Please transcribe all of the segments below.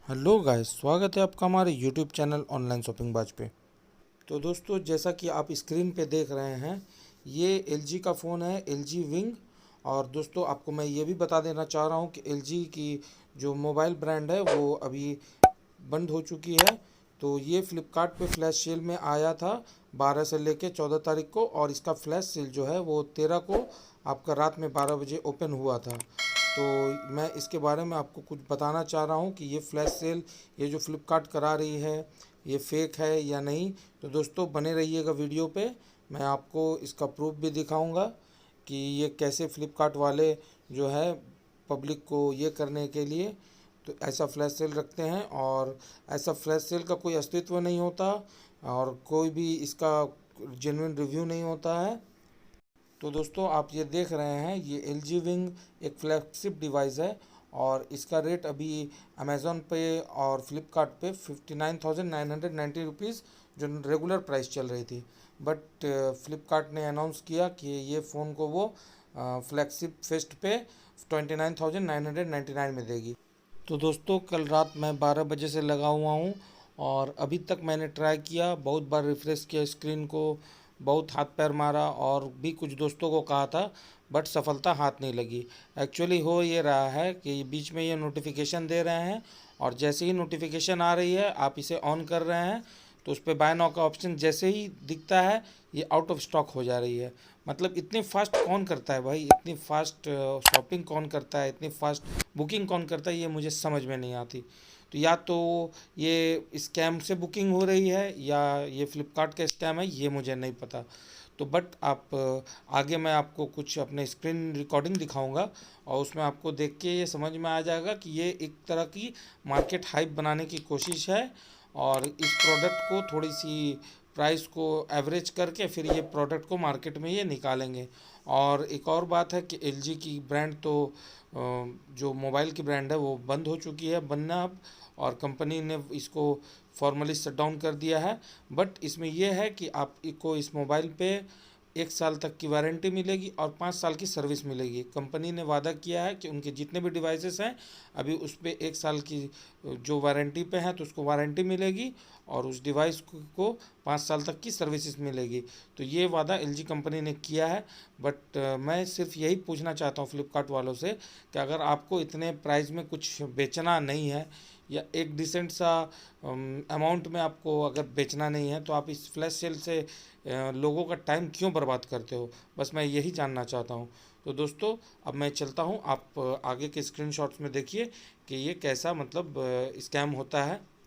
Hello guys, स्वागत है आपका हमारे यूट्यूब चैनल ऑनलाइन शॉपिंग बाज पे। तो दोस्तों, जैसा कि आप स्क्रीन पे देख रहे हैं, ये एलजी का फ़ोन है, एलजी विंग। और दोस्तों, आपको मैं ये भी बता देना चाह रहा हूँ कि एलजी की जो मोबाइल ब्रांड है वो अभी बंद हो चुकी है। तो ये फ्लिपकार्ट पे फ्लैश सेल में आया था 12 से लेके 14 तारीख को, और इसका फ्लैश सेल जो है वो 13 को आपका रात में 12 बजे ओपन हुआ था। तो मैं इसके बारे में आपको कुछ बताना चाह रहा हूँ कि ये फ्लैश सेल, ये जो फ्लिपकार्ट करा रही है, ये फेक है या नहीं। तो दोस्तों, बने रहिएगा वीडियो पे। मैं आपको इसका प्रूफ भी दिखाऊंगा कि ये कैसे फ्लिपकार्ट वाले जो है पब्लिक को ये करने के लिए तो ऐसा फ्लैश सेल रखते हैं, और ऐसा फ्लैश सेल का कोई अस्तित्व नहीं होता और कोई भी इसका जेन्युइन रिव्यू नहीं होता है। तो दोस्तों, आप ये देख रहे हैं, ये एल जी विंग एक फ्लैगशिप डिवाइस है, और इसका रेट अभी अमेज़ॉन पे और फ्लिपकार्ट पे 59,990 रुपीज़ जो रेगुलर प्राइस चल रही थी। बट फ्लिपकार्ट ने अनाउंस किया कि ये फ़ोन को वो फ्लैगशिप फेस्ट पे 29,999 में देगी। तो दोस्तों, कल रात मैं 12 बजे से लगा हुआ हूँ, और अभी तक मैंने ट्राई किया, बहुत बार रिफ़्रेश किया स्क्रीन को, बहुत हाथ पैर मारा और भी कुछ दोस्तों को कहा था, बट सफलता हाथ नहीं लगी। एक्चुअली हो ये रहा है कि बीच में ये नोटिफिकेशन दे रहे हैं, और जैसे ही नोटिफिकेशन आ रही है आप इसे ऑन कर रहे हैं तो उस पर बाय नाउ का ऑप्शन जैसे ही दिखता है ये आउट ऑफ स्टॉक हो जा रही है। मतलब इतनी फास्ट कौन करता है भाई, इतनी फास्ट शॉपिंग कौन करता है, इतनी फास्ट बुकिंग कौन करता है, ये मुझे समझ में नहीं आती। तो या तो ये स्कैम से बुकिंग हो रही है या ये फ्लिपकार्ट का स्कैम है, ये मुझे नहीं पता। तो बट आप आगे मैं आपको कुछ अपने स्क्रीन रिकॉर्डिंग दिखाऊंगा, और उसमें आपको देख के ये समझ में आ जाएगा कि ये एक तरह की मार्केट हाइप बनाने की कोशिश है, और इस प्रोडक्ट को थोड़ी सी प्राइस को एवरेज करके फिर ये प्रोडक्ट को मार्केट में ये निकालेंगे। और एक और बात है कि एलजी की ब्रांड तो जो मोबाइल की ब्रांड है वो बंद हो चुकी है बनना अब, और कंपनी ने इसको फॉर्मली शट डाउन कर दिया है। बट इसमें यह है कि आपको इस मोबाइल पे 1 साल तक की वारंटी मिलेगी और 5 साल की सर्विस मिलेगी। कंपनी ने वादा किया है कि उनके जितने भी डिवाइसेस हैं अभी उस पर 1 साल की जो वारंटी पे हैं तो उसको वारंटी मिलेगी, और उस डिवाइस को 5 साल तक की सर्विसेज मिलेगी। तो ये वादा एलजी कंपनी ने किया है। बट मैं सिर्फ यही पूछना चाहता हूँ फ्लिपकार्ट वालों से कि अगर आपको इतने प्राइस में कुछ बेचना नहीं है, या एक डिसेंट सा अमाउंट में आपको अगर बेचना नहीं है, तो आप इस फ्लैश सेल से लोगों का टाइम क्यों बर्बाद करते हो, बस मैं यही जानना चाहता हूँ। तो दोस्तों, अब मैं चलता हूँ, आप आगे के स्क्रीनशॉट्स में देखिए कि ये कैसा मतलब स्कैम होता है।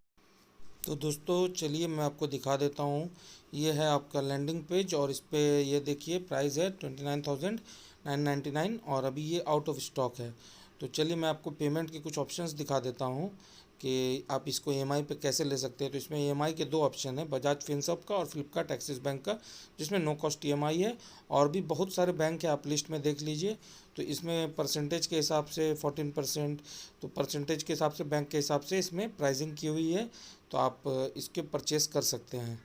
तो दोस्तों, चलिए मैं आपको दिखा देता हूँ। ये है आपका लैंडिंग पेज, और इस पे ये देखिए प्राइस है 29,999, और अभी ये आउट ऑफ स्टॉक है। तो चलिए मैं आपको पेमेंट के कुछ ऑप्शंस दिखा देता हूँ कि आप इसको ईएमआई पे कैसे ले सकते हैं। तो इसमें ईएमआई के दो ऑप्शन है, बजाज फिनसर्व का और फ्लिपकार्ट एक्सिस बैंक का, जिसमें नो कॉस्ट ईएमआई है। और भी बहुत सारे बैंक है, आप लिस्ट में देख लीजिए। तो इसमें परसेंटेज के हिसाब से 14%, तो परसेंटेज के हिसाब से बैंक के हिसाब से इसमें प्राइसिंग की हुई है। तो आप इसके परचेस कर सकते हैं।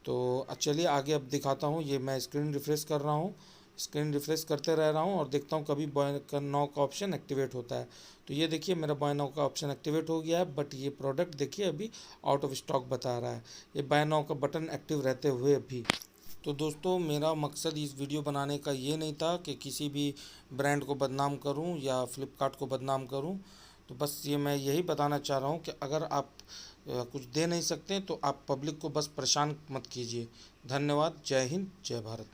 तो चलिए आगे अब दिखाता हूँ। ये मैं स्क्रीन रिफ्रेश कर रहा हूँ, स्क्रीन रिफ्रेश करते रह रहा हूँ, और देखता हूँ कभी बाय नाउ का ऑप्शन एक्टिवेट होता है। तो ये देखिए मेरा बाय नाउ का ऑप्शन एक्टिवेट हो गया है, बट ये प्रोडक्ट देखिए अभी आउट ऑफ स्टॉक बता रहा है, ये बाय नाउ का बटन एक्टिव रहते हुए भी। तो दोस्तों, मेरा मकसद इस वीडियो बनाने का ये नहीं था कि किसी भी ब्रांड को बदनाम करूं या फ्लिपकार्ट को बदनाम करूं। तो बस ये मैं यही बताना चाह रहा हूं कि अगर आप कुछ दे नहीं सकते तो आप पब्लिक को बस परेशान मत कीजिए। धन्यवाद। जय हिंद, जय भारत।